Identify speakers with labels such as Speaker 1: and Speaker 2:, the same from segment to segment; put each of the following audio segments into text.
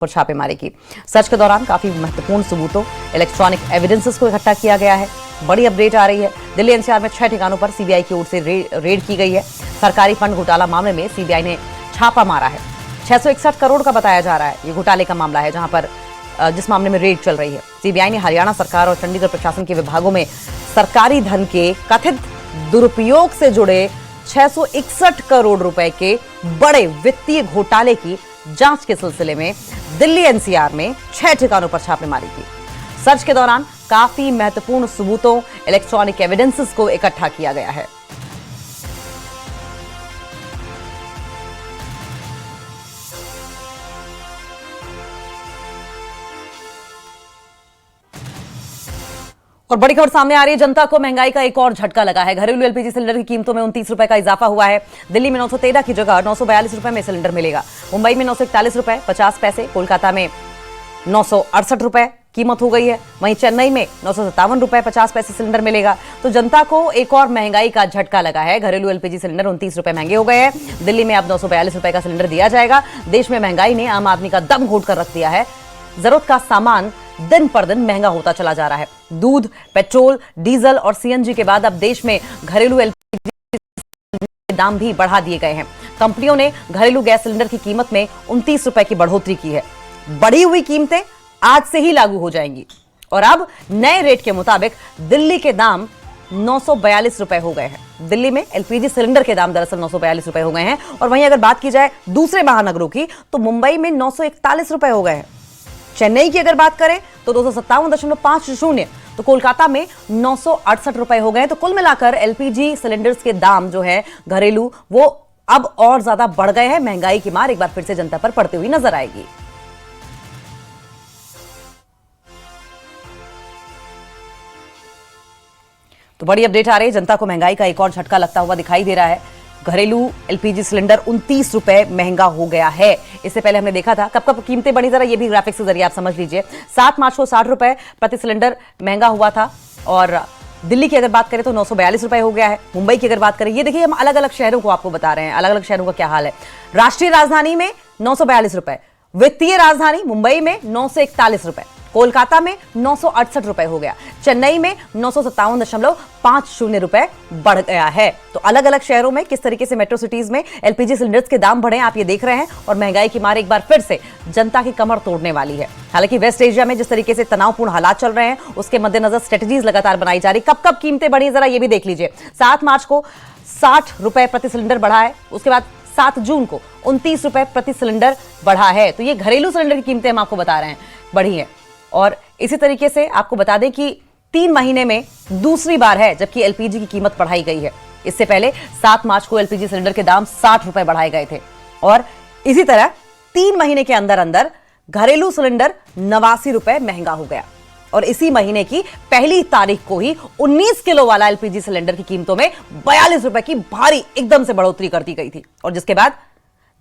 Speaker 1: पर छापेमारी की। सर्च के दौरान काफी महत्वपूर्ण सबूतों, इलेक्ट्रॉनिक एविडेंसेस को इकट्ठा किया गया है। बड़ी अपडेट आ रही है। दिल्ली एनसीआर में 6 ठिकानों पर सीबीआई की ओर से रेड की गई है। सरकारी फंड घोटाला मामले में सीबीआई ने छापा मारा है। 661 करोड़ का बताया जा रहा है ये घोटाले का मामला है, जहां पर जिस मामले में रेड चल रही है। सीबीआई ने हरियाणा सरकार और चंडीगढ़ प्रशासन के विभागों में सरकारी धन के कथित दुरुपयोग से जुड़े 661 करोड़ रुपए के बड़े वित्तीय घोटाले की जांच के सिलसिले में दिल्ली एनसीआर में 6 ठिकानों पर छापेमारी की। सर्च के दौरान काफी महत्वपूर्ण सबूतों, इलेक्ट्रॉनिक एविडेंसेस को इकट्ठा किया गया है। और बड़ी खबर सामने आ रही है। जनता को महंगाई का एक और झटका लगा है। घरेलू एलपीजी सिलेंडर की कीमतों में 29 रुपए का इजाफा हुआ है। दिल्ली में 913 की जगह 942 रुपए में सिलेंडर मिलेगा। मुंबई में 941 रुपए 50 पैसे, कोलकाता में 968 रुपए कीमत हो गई है। वहीं चेन्नई में 957 रुपए 50 पैसे सिलेंडर मिलेगा। तो जनता को एक और महंगाई का झटका लगा है। घरेलू एलपीजी सिलेंडर 29 रुपए महंगे हो गए हैं। दिल्ली में अब 942 रुपए का सिलेंडर दिया जाएगा। देश में महंगाई ने आम आदमी का दम घोट कर रख दिया है। जरूरत का सामान दिन पर दिन महंगा होता चला जा रहा है। दूध, पेट्रोल, डीजल और सीएनजी के बाद अब देश में घरेलू एलपीजी के दाम भी बढ़ा दिए गए हैं। कंपनियों ने घरेलू गैस सिलेंडर की कीमत में 29 रुपए की बढ़ोतरी की है। बढ़ी हुई कीमतें आज से ही लागू हो जाएंगी और अब नए रेट के मुताबिक दिल्ली के दाम 942 रुपए हो गए हैं। दिल्ली में एलपीजी सिलेंडर के दाम दरअसल 942 रुपए हो गए हैं। और वहीं अगर बात की जाए दूसरे महानगरों की, तो मुंबई में 941 रुपए हो गए हैं। चेन्नई की अगर बात करें तो 257.50, तो कोलकाता में 968 रुपए हो गए। तो कुल मिलाकर एलपीजी सिलेंडर्स के दाम जो है घरेलू, वो अब और ज्यादा बढ़ गए हैं। महंगाई की मार एक बार फिर से जनता पर पड़ती हुई नजर आएगी। तो बड़ी अपडेट आ रही है। जनता को महंगाई का एक और झटका लगता हुआ दिखाई दे रहा है। घरेलू एलपीजी सिलेंडर 29 रुपए महंगा हो गया है। इससे पहले हमने देखा था कब कब कीमतें बढ़ी, जरा ये भी ग्राफिक्स के जरिए आप समझ लीजिए। 7 मार्च को 60 रुपए प्रति सिलेंडर महंगा हुआ था। और दिल्ली की अगर बात करें तो 942 रुपए हो गया है। मुंबई की अगर बात करें, ये देखिए हम अलग अलग शहरों को आपको बता रहे हैं, अलग अलग शहरों का क्या हाल है। राष्ट्रीय राजधानी में 942 रुपए, वित्तीय राजधानी मुंबई में 941 रुपए, कोलकाता में 968 रुपए हो गया, चेन्नई में 957.50 रुपए बढ़ गया है। तो अलग अलग शहरों में किस तरीके से मेट्रो सिटीज में एलपीजी सिलेंडर्स के दाम बढ़े आप ये देख रहे हैं। और महंगाई की मार एक बार फिर से जनता की कमर तोड़ने वाली है। हालांकि वेस्ट एशिया में जिस तरीके से तनावपूर्ण हालात चल रहे हैं, उसके मद्देनजर स्ट्रेटजीज लगातार बनाई जा रही। कब कब कीमतें बढ़ी जरा ये भी देख लीजिए। 7 मार्च को 60 रुपए प्रति सिलेंडर बढ़ा है। उसके बाद 7 जून को 29 रुपए प्रति सिलेंडर बढ़ा है। तो ये घरेलू सिलेंडर की कीमतें हम आपको बता रहे हैं बढ़ी है। और इसी तरीके से आपको बता दें कि 3 महीने में दूसरी बार है जबकि एलपीजी की कीमत बढ़ाई गई है। इससे पहले 7 मार्च को एलपीजी सिलेंडर के दाम 60 रुपए बढ़ाए गए थे। और इसी तरह 3 महीने के अंदर अंदर घरेलू सिलेंडर 89 रुपए महंगा हो गया। और इसी महीने की पहली तारीख को ही 19 किलो वाला एलपीजी सिलेंडर की कीमतों में 42 रुपए की भारी एकदम से बढ़ोतरी कर दी गई थी। और जिसके बाद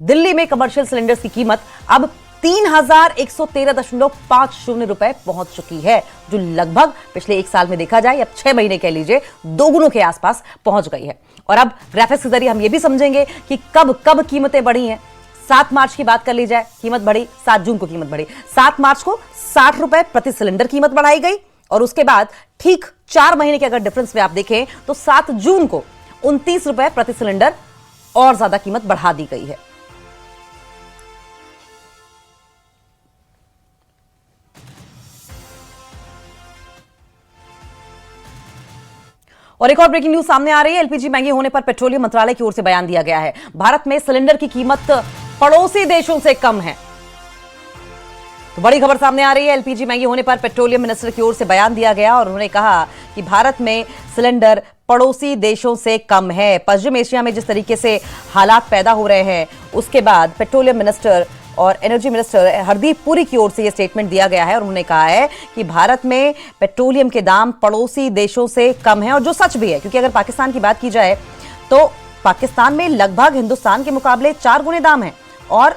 Speaker 1: दिल्ली में कमर्शियल सिलेंडर्स की कीमत अब 3113.50 रुपए पहुंच चुकी है, जो लगभग पिछले 1 साल में देखा जाए, अब 6 महीने कह लीजिए, दोगुनों के आसपास पहुंच गई है। और अब ग्राफिक्स के जरिए हम ये भी समझेंगे कि कब कब कीमतें बढ़ी हैं। 7 मार्च की बात कर ली जाए, कीमत बढ़ी। 7 जून को कीमत बढ़ी। 7 मार्च को 60 रुपए प्रति सिलेंडर कीमत बढ़ाई गई। और उसके बाद ठीक 4 महीने के अगर डिफरेंस में आप देखें तो 7 जून को 29 रुपए प्रति सिलेंडर और ज्यादा कीमत बढ़ा दी गई है। और एक और ब्रेकिंग न्यूज सामने आ रही है। एलपीजी महंगी होने पर पेट्रोलियम मंत्रालय की ओर से बयान दिया गया है। भारत में सिलेंडर की कीमत पड़ोसी देशों से कम है। तो बड़ी खबर सामने आ रही है। एलपीजी महंगी होने पर पेट्रोलियम मिनिस्टर की ओर से बयान दिया गया और उन्होंने कहा कि भारत में सिलेंडर पड़ोसी देशों से कम है। पश्चिम एशिया में जिस तरीके से हालात पैदा हो रहे हैं, उसके बाद पेट्रोलियम मिनिस्टर और एनर्जी मिनिस्टर हरदीप पुरी की ओर से यह स्टेटमेंट दिया गया है। और उन्होंने कहा है कि भारत में पेट्रोलियम के दाम पड़ोसी देशों से कम है। और जो सच भी है, क्योंकि अगर पाकिस्तान की बात की जाए तो पाकिस्तान में लगभग हिंदुस्तान के मुकाबले 4 गुने दाम है। और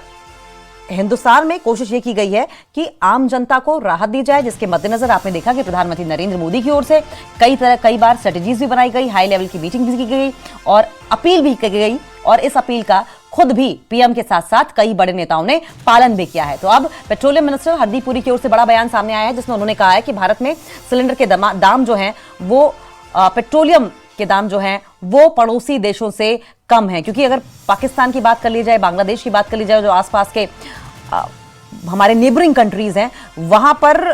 Speaker 1: हिंदुस्तान में कोशिश ये की गई है कि आम जनता को राहत दी जाए, जिसके मद्देनजर आपने देखा कि प्रधानमंत्री नरेंद्र मोदी की ओर से कई बार स्ट्रेटेजीज भी बनाई गई, हाई लेवल की मीटिंग भी की गई और अपील भी की गई। और इस अपील का खुद भी पीएम के साथ साथ कई बड़े नेताओं ने पालन भी किया है। तो अब पेट्रोलियम मिनिस्टर हरदीप पुरी की ओर से बड़ा बयान सामने आया है, जिसमें उन्होंने कहा है कि भारत में सिलेंडर के दाम जो हैं वो पेट्रोलियम के दाम जो हैं वो पड़ोसी देशों से कम है। क्योंकि अगर पाकिस्तान की बात कर ली जाए, बांग्लादेश की बात कर ली जाए, जो आसपास के हमारे नेबरिंग कंट्रीज हैं, वहां पर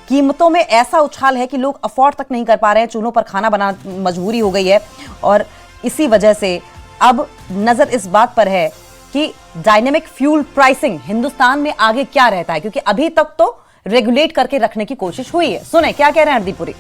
Speaker 1: कीमतों में ऐसा उछाल है कि लोग अफोर्ड तक नहीं कर पा रहे हैं, चूल्हों पर खाना बनाना मजबूरी हो गई है। और इसी वजह से अब नजर इस बात पर है कि डायनेमिक फ्यूल प्राइसिंग हिंदुस्तान में आगे क्या रहता है, क्योंकि अभी तक तो रेगुलेट करके रखने की कोशिश हुई है। सुने क्या कह रहे हैं हरदीप पुरी।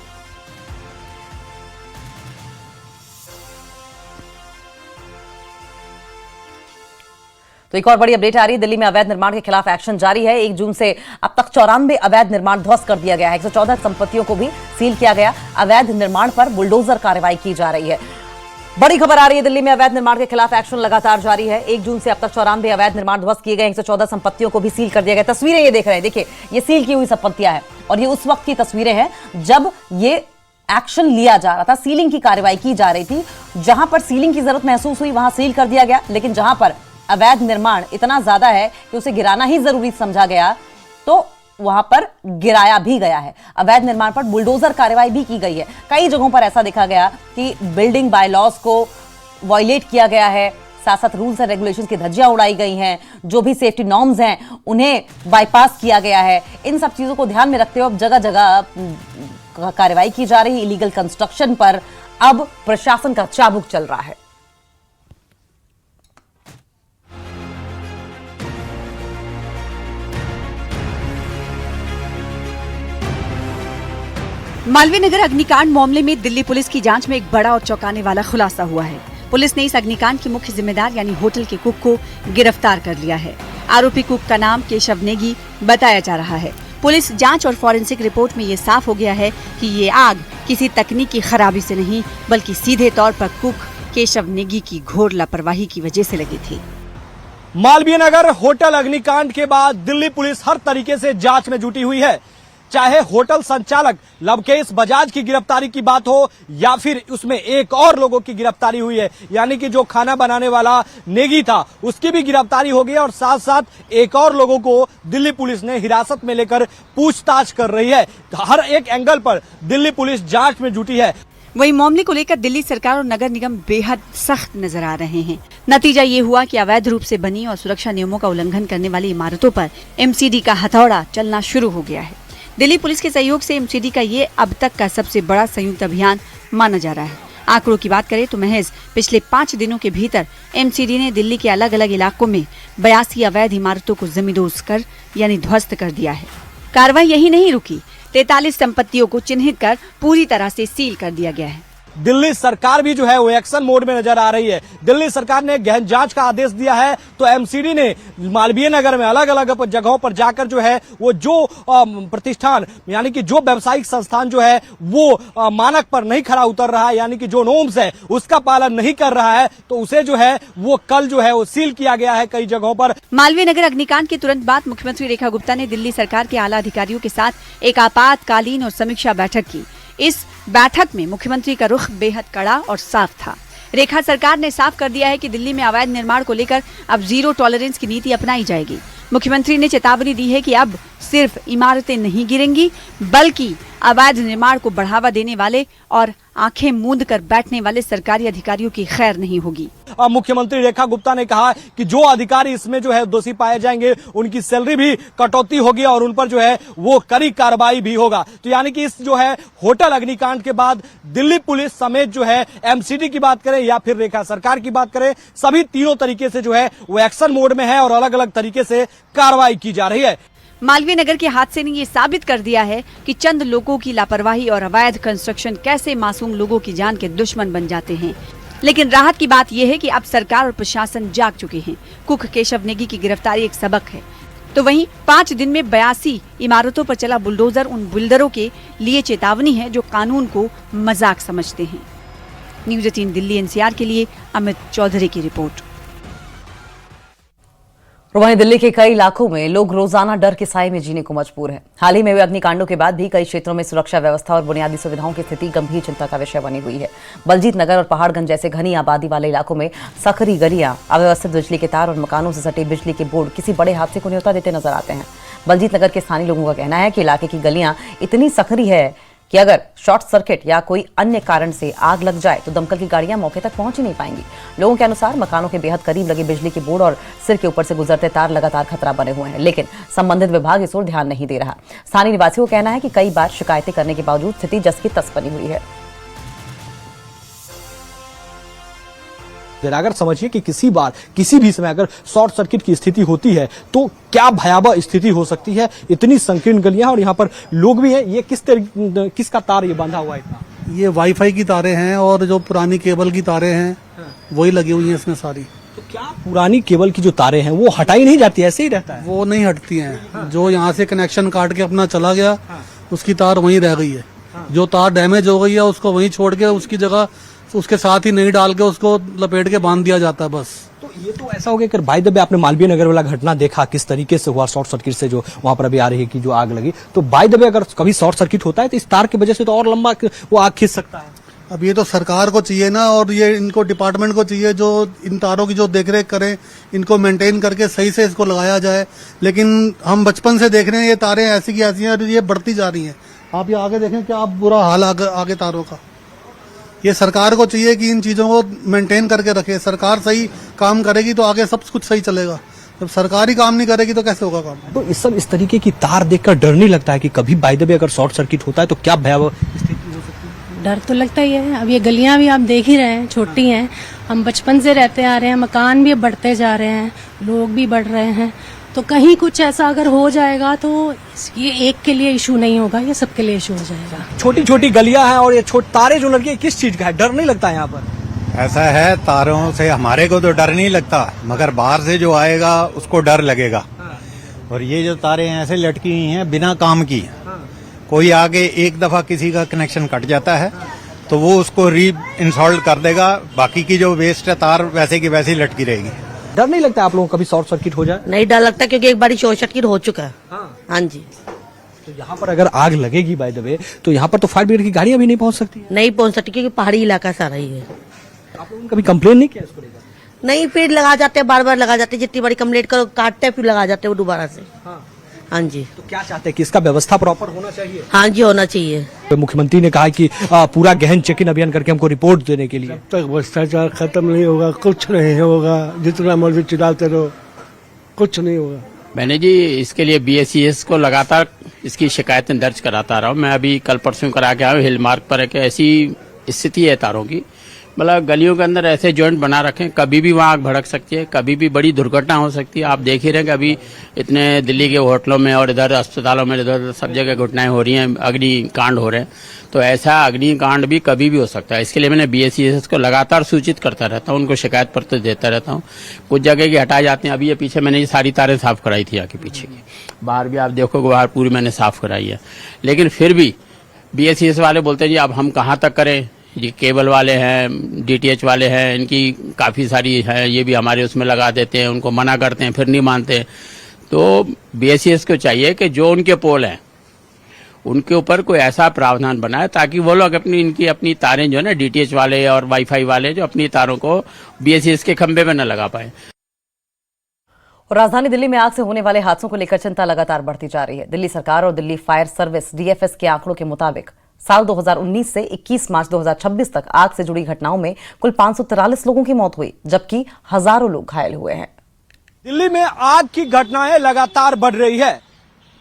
Speaker 1: तो एक और बड़ी अपडेट आ रही है, दिल्ली में अवैध निर्माण के खिलाफ एक्शन जारी है। 1 जून से अब तक 94 अवैध निर्माण ध्वस्त कर दिया गया है। 114 संपत्तियों को भी सील किया गया। अवैध निर्माण पर बुलडोजर कार्रवाई की जा रही है। बड़ी खबर आ रही है, दिल्ली में अवैध निर्माण के खिलाफ एक्शन लगातार जारी है। 1 जून से अब तक 94 अवैध निर्माण ध्वस्त किए गए। 114 संपत्तियों को भी सील कर दिया गया। तस्वीरें ये देख रहे हैं, देखिए ये सील की हुई संपत्तियां हैं और ये उस वक्त की तस्वीरें हैं जब ये एक्शन लिया जा रहा था, सीलिंग की कार्रवाई की जा रही थी। जहां पर सीलिंग की जरूरत महसूस हुई वहां सील कर दिया गया, लेकिन जहां पर अवैध निर्माण इतना ज्यादा है कि उसे गिराना ही जरूरी समझा गया तो वहां पर गिराया भी गया है। अवैध निर्माण पर बुलडोजर कार्रवाई भी की गई है। कई जगहों पर ऐसा देखा गया कि बिल्डिंग बाय लॉज को वायलेट किया गया है, साथ साथ रूल्स एंड रेगुलेशंस की धज्जियां उड़ाई गई हैं, जो भी सेफ्टी नॉर्म्स हैं उन्हें बाईपास किया गया है। इन सब चीजों को ध्यान में रखते हुए अब जगह जगह कार्रवाई की जा रही है। इलीगल कंस्ट्रक्शन पर अब प्रशासन का चाबुक चल रहा है।
Speaker 2: मालवीय नगर अग्निकांड मामले में दिल्ली पुलिस की जांच में एक बड़ा और चौंकाने वाला खुलासा हुआ है। पुलिस ने इस अग्निकांड के मुख्य जिम्मेदार यानी होटल के कुक को गिरफ्तार कर लिया है। आरोपी कुक का नाम केशव नेगी बताया जा रहा है। पुलिस जांच और फॉरेंसिक रिपोर्ट में ये साफ हो गया है कि ये आग किसी तकनीकी खराबी से नहीं, बल्कि सीधे तौर पर कुक केशव नेगी की घोर लापरवाही की वजह से लगी थी।
Speaker 3: मालवीय नगर होटल अग्निकांड के बाद दिल्ली पुलिस हर तरीके से जांच में जुटी हुई है। चाहे होटल संचालक लवकेश बजाज की गिरफ्तारी की बात हो या फिर उसमें एक और लोगों की गिरफ्तारी हुई है, यानी कि जो खाना बनाने वाला नेगी था उसकी भी गिरफ्तारी हो गई और साथ साथ एक और लोगों को दिल्ली पुलिस ने हिरासत में लेकर पूछताछ कर रही है। हर एक एंगल पर दिल्ली पुलिस जांच में जुटी है।
Speaker 2: वही मामले को लेकर दिल्ली सरकार और नगर निगम बेहद सख्त नजर आ रहे हैं। नतीजा ये हुआ कि अवैध रूप से बनी और सुरक्षा नियमों का उल्लंघन करने वाली इमारतों पर एमसीडी का हथौड़ा चलना शुरू हो गया है। दिल्ली पुलिस के सहयोग से एमसीडी का ये अब तक का सबसे बड़ा संयुक्त अभियान माना जा रहा है। आंकड़ों की बात करें तो महज पिछले 5 दिनों के भीतर एमसीडी ने दिल्ली के अलग अलग इलाकों में 82 अवैध इमारतों को जमींदोज कर यानी ध्वस्त कर दिया है। कार्रवाई यही नहीं रुकी, 43 संपत्तियों को चिन्हित कर पूरी तरह से सील कर दिया गया है।
Speaker 3: दिल्ली सरकार भी जो है वो एक्शन मोड में नजर आ रही है। दिल्ली सरकार ने गहन जांच का आदेश दिया है तो एमसीडी ने मालवीय नगर में अलग अलग जगहों पर जाकर जो है वो जो प्रतिष्ठान यानी कि जो व्यावसायिक संस्थान जो है वो मानक पर नहीं खरा उतर रहा है, यानी कि जो नॉर्म्स है उसका पालन नहीं कर रहा है, तो उसे जो है वो कल जो है वो सील किया गया है कई जगहों पर।
Speaker 2: मालवीय नगर अग्निकांड के तुरंत बाद मुख्यमंत्री रेखा गुप्ता ने दिल्ली सरकार के आला अधिकारियों के साथ एक आपातकालीन और समीक्षा बैठक की। इस बैठक में मुख्यमंत्री का रुख बेहद कड़ा और साफ था। रेखा सरकार ने साफ कर दिया है कि दिल्ली में अवैध निर्माण को लेकर अब जीरो टॉलरेंस की नीति अपनाई जाएगी। मुख्यमंत्री ने चेतावनी दी है कि अब सिर्फ इमारतें नहीं गिरेंगी, बल्कि अवैध निर्माण को बढ़ावा देने वाले और आंखें मूंद कर बैठने वाले सरकारी अधिकारियों की खैर नहीं होगी।
Speaker 3: मुख्यमंत्री रेखा गुप्ता ने कहा कि जो अधिकारी इसमें जो है दोषी पाए जाएंगे उनकी सैलरी भी कटौती होगी और उन पर जो है वो कड़ी कार्रवाई भी होगा। तो यानी कि इस जो है होटल अग्निकांड के बाद दिल्ली पुलिस समेत जो है एमसीडी की बात करें या फिर रेखा सरकार की बात करें, सभी तीनों तरीके से जो है वो एक्शन मोड में है और अलग अलग तरीके से कार्रवाई की जा रही है।
Speaker 2: मालवीय नगर के हादसे ने ये साबित कर दिया है कि चंद लोगों की लापरवाही और अवैध कंस्ट्रक्शन कैसे मासूम लोगों की जान के दुश्मन बन जाते हैं। लेकिन राहत की बात यह है कि अब सरकार और प्रशासन जाग चुके हैं। कुक केशव नेगी की गिरफ्तारी एक सबक है। तो वहीं 5 दिन में 82 इमारतों पर चला बुलडोजर उन बिल्डरों के लिए चेतावनी है जो कानून को मजाक समझते हैं। न्यूज 18 दिल्ली एनसीआर के लिए अमित चौधरी की रिपोर्ट।
Speaker 1: और वहीं दिल्ली के कई इलाकों में लोग रोजाना डर के साए में जीने को मजबूर हैं। हाल ही में हुए अग्निकांडों के बाद भी कई क्षेत्रों में सुरक्षा व्यवस्था और बुनियादी सुविधाओं की स्थिति गंभीर चिंता का विषय बनी हुई है। बलजीत नगर और पहाड़गंज जैसे घनी आबादी वाले इलाकों में सकरी गलियां, अव्यवस्थित बिजली के तार और मकानों से सटे बिजली के बोर्ड किसी बड़े हादसे को न्योता देते नजर आते हैं। बलजीत नगर के स्थानीय लोगों का कहना है कि इलाके की गलियां इतनी सकरी है कि अगर शॉर्ट सर्किट या कोई अन्य कारण से आग लग जाए तो दमकल की गाड़ियां मौके तक पहुंच ही नहीं पाएंगी। लोगों के अनुसार मकानों के बेहद करीब लगे बिजली के बोर्ड और सिर के ऊपर से गुजरते तार लगातार खतरा बने हुए हैं, लेकिन संबंधित विभाग इस ओर ध्यान नहीं दे रहा। स्थानीय निवासियों का कहना है कि कई बार शिकायतें करने के बावजूद स्थिति जस की तस बनी हुई है।
Speaker 3: अगर समझिए कि किसी भी समय अगर शॉर्ट सर्किट की स्थिति होती है तो क्या भयावह स्थिति हो सकती है। इतनी संकीर्ण गलियां और यहाँ पर लोग भी हैं। ये किसका तार ये बांधा हुआ है इतना?
Speaker 4: ये वाईफाई की तारें हैं और जो पुरानी केबल की तारें हैं वही लगी हुई हैं इसमें सारी।
Speaker 3: तो क्या पुरानी केबल की जो तारें हैं वो हटाई नहीं जाती, ऐसे ही रहता है?
Speaker 4: वो नहीं हटती हैं। जो यहाँ से कनेक्शन काट के अपना चला गया उसकी तार वहीं रह गई है। जो तार डैमेज हो गई है उसको वहीं छोड़ के उसकी जगह उसके साथ ही नहीं डाल के उसको लपेट के बांध दिया जाता है बस।
Speaker 3: तो ये तो ऐसा हो गया कि बाय द वे आपने मालवीय नगर वाला घटना देखा किस तरीके से हुआ शॉर्ट सर्किट से, जो वहां पर अभी आ रही है कि जो आग लगी। तो बाय द वे अगर कभी शॉर्ट सर्किट होता है तो इस तार की वजह से तो और लंबा वो आग खींच सकता है।
Speaker 4: अब ये तो सरकार को चाहिए ना, और ये इनको डिपार्टमेंट को चाहिए जो इन तारों की जो देखरेख करें, इनको मेंटेन करके सही से इसको लगाया जाए। लेकिन हम बचपन से देख रहे हैं ये तारें ऐसी की ऐसी हैं और ये बढ़ती जा रही हैं। आप ये आगे देखें क्या बुरा हाल आगे तारों का। ये सरकार को चाहिए कि इन चीजों को मेंटेन करके रखे। सरकार सही काम करेगी तो आगे सब कुछ सही चलेगा। जब सरकार ही काम नहीं करेगी तो कैसे होगा काम?
Speaker 3: तो इस तरीके की तार देखकर डर नहीं लगता है कि कभी बाय द वे अगर शॉर्ट सर्किट होता है तो क्या भयावह स्थिति हो सकती है?
Speaker 5: डर तो लगता ही है। अब ये गलियां भी आप देख ही रहे हैं, छोटी हैं। हम बचपन से रहते आ रहे हैं, मकान भी बढ़ते जा रहे हैं, लोग भी बढ़ रहे हैं। तो कहीं कुछ ऐसा अगर हो जाएगा तो ये एक के लिए इशू नहीं होगा, ये सबके लिए इशू हो जाएगा।
Speaker 3: छोटी छोटी गलियां हैं और ये तारे जो लगी है किस चीज का है? डर नहीं लगता है यहाँ पर?
Speaker 6: ऐसा है, तारों से हमारे को तो डर नहीं लगता, मगर बाहर से जो आएगा उसको डर लगेगा। और ये जो तारें ऐसे लटकी हुई हैं बिना काम की, कोई आगे एक दफा किसी का कनेक्शन कट जाता है तो वो उसको री इंस्टॉल कर देगा, बाकी की जो वेस्ट है तार वैसे की वैसी लटकी रहेगी।
Speaker 3: डर नहीं लगता आप लोगों को कभी शॉर्ट सर्किट हो जाए?
Speaker 7: नहीं डर लगता, क्योंकि एक बार शॉर्ट सर्किट हो चुका है। हाँ जी।
Speaker 3: तो यहाँ पर अगर आग लगेगी बाय द वे तो यहाँ पर तो फायर ब्रिगेड की गाड़ियां भी नहीं पहुंच सकती?
Speaker 7: नहीं पहुंच सकती क्योंकि पहाड़ी इलाका सारा ही है।
Speaker 3: आप लोगों ने कभी कंप्लेन नहीं किया इसको लेकर?
Speaker 7: नहीं, फिर लगा जाते हैं, बार बार लगा जाते हैं। जितनी बारी कंप्लेंट करो काटते हैं, फिर लगा जाते हैं वो दोबारा से। हाँ जी।
Speaker 3: तो क्या चाहते हैं कि इसका व्यवस्था प्रॉपर होना चाहिए?
Speaker 7: हाँ जी, होना चाहिए।
Speaker 3: तो मुख्यमंत्री ने कहा कि पूरा गहन चेक इन अभियान करके हमको रिपोर्ट देने के लिए।
Speaker 8: जब तक भ्रष्टाचार खत्म नहीं होगा कुछ नहीं होगा। जितना मर्जी चिल्लाते रहो कुछ नहीं होगा।
Speaker 9: मैंने जी इसके लिए BSES को लगातार इसकी शिकायतें दर्ज कराता रहा हूँ। मैं अभी कल परसों करा के आया हूँ। हिल मार्ग पर एक ऐसी स्थिति है तारों की, मतलब गलियों के अंदर ऐसे जॉइंट बना रखे, कभी भी वहाँ आग भड़क सकती है, कभी भी बड़ी दुर्घटना हो सकती है। आप देख ही रहे हैं कि अभी इतने दिल्ली के होटलों में और इधर अस्पतालों में इधर सब जगह घटनाएं हो रही हैं, अग्निकांड हो रहे हैं। तो ऐसा अग्निकांड भी कभी भी हो सकता है। इसके लिए मैंने BSES को लगातार सूचित करता रहता हूँ, उनको शिकायत पत्र देता रहता हूँ। कुछ जगह की हटाए जाते हैं। अभी ये पीछे मैंने ये सारी तारें साफ कराई थी आगे पीछे की, बाहर भी आप देखोगे बाहर पूरी मैंने साफ कराई है। लेकिन फिर भी BSES वाले बोलते हैं जी अब हम कहाँ तक करें, ये केबल वाले हैं, DTH वाले हैं, इनकी काफ़ी सारी है, ये भी हमारे उसमें लगा देते हैं, उनको मना करते हैं फिर नहीं मानते। तो BSES को चाहिए कि जो उनके पोल हैं उनके ऊपर कोई ऐसा प्रावधान बनाए ताकि वो लोग अपनी तारें जो है ना DTH वाले और वाईफाई वाले जो अपनी तारों को BSES के खंभे में न लगा पाए।
Speaker 1: और राजधानी दिल्ली में आग से होने वाले हादसों को लेकर चिंता लगातार बढ़ती जा रही है। दिल्ली सरकार और दिल्ली फायर सर्विस DFS के आंकड़ों के मुताबिक साल 2019 से 21 मार्च 2026 तक आग से जुड़ी घटनाओं में कुल 543 लोगों की मौत हुई, जबकि हजारों लोग घायल हुए हैं।
Speaker 3: दिल्ली में आग की घटनाएं लगातार बढ़ रही है।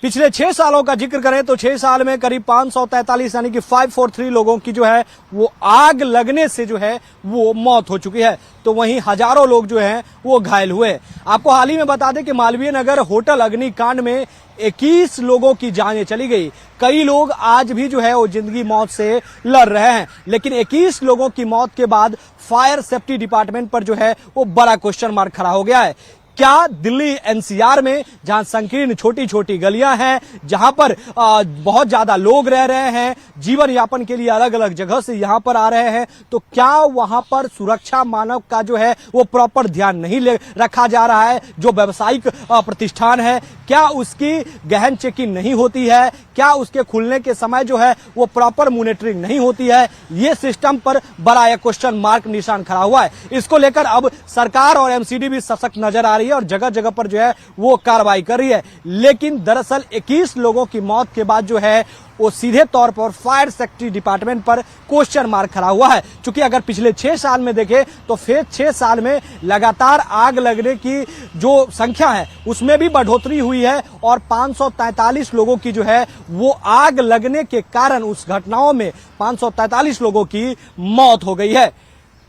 Speaker 3: पिछले 6 सालों का जिक्र करें तो 6 साल में करीब 543 यानी कि 543 लोगों की जो है वो आग लगने से जो है वो मौत हो चुकी है। तो वहीं हजारों लोग जो हैं वो घायल हुए। आपको हाल ही में बता दें कि मालवीय नगर होटल अग्निकांड में 21 लोगों की जानें चली गई। कई लोग आज भी जो है वो जिंदगी मौत से लड़ रहे हैं, लेकिन 21 लोगों की मौत के बाद फायर सेफ्टी डिपार्टमेंट पर जो है वो बड़ा क्वेश्चन मार्क खड़ा हो गया है। क्या दिल्ली एनसीआर में जहां संकीर्ण छोटी छोटी गलियां हैं, जहां पर बहुत ज्यादा लोग रह रहे हैं, जीवन यापन के लिए अलग अलग जगह से यहां पर आ रहे हैं, तो क्या वहां पर सुरक्षा मानक का जो है वो प्रॉपर ध्यान नहीं रखा जा रहा है? जो व्यावसायिक प्रतिष्ठान है, क्या उसकी गहन चेकिंग नहीं होती है? क्या उसके खुलने के समय जो है वो प्रॉपर मॉनिटरिंग नहीं होती है? ये सिस्टम पर बड़ा एक क्वेश्चन मार्क निशान खड़ा हुआ है। इसको लेकर अब सरकार और एमसीडी भी सशक्त नजर आ रही है और जगह जगह पर जो है वो कार्रवाई कर रही है। लेकिन दरअसल 21 लोगों की मौत के बाद जो है वो सीधे तौर पर फायर सेफ्टी डिपार्टमेंट पर क्वेश्चन मार्क खड़ा हुआ है। क्योंकि अगर पिछले 6 साल में देखें तो फिर 6 साल में लगातार आग लगने की जो संख्या है उसमें भी बढ़ोतरी हुई है और 543 लोगों की जो है वो आग लगने के कारण उस घटनाओं में 543 लोगों की मौत हो गई है।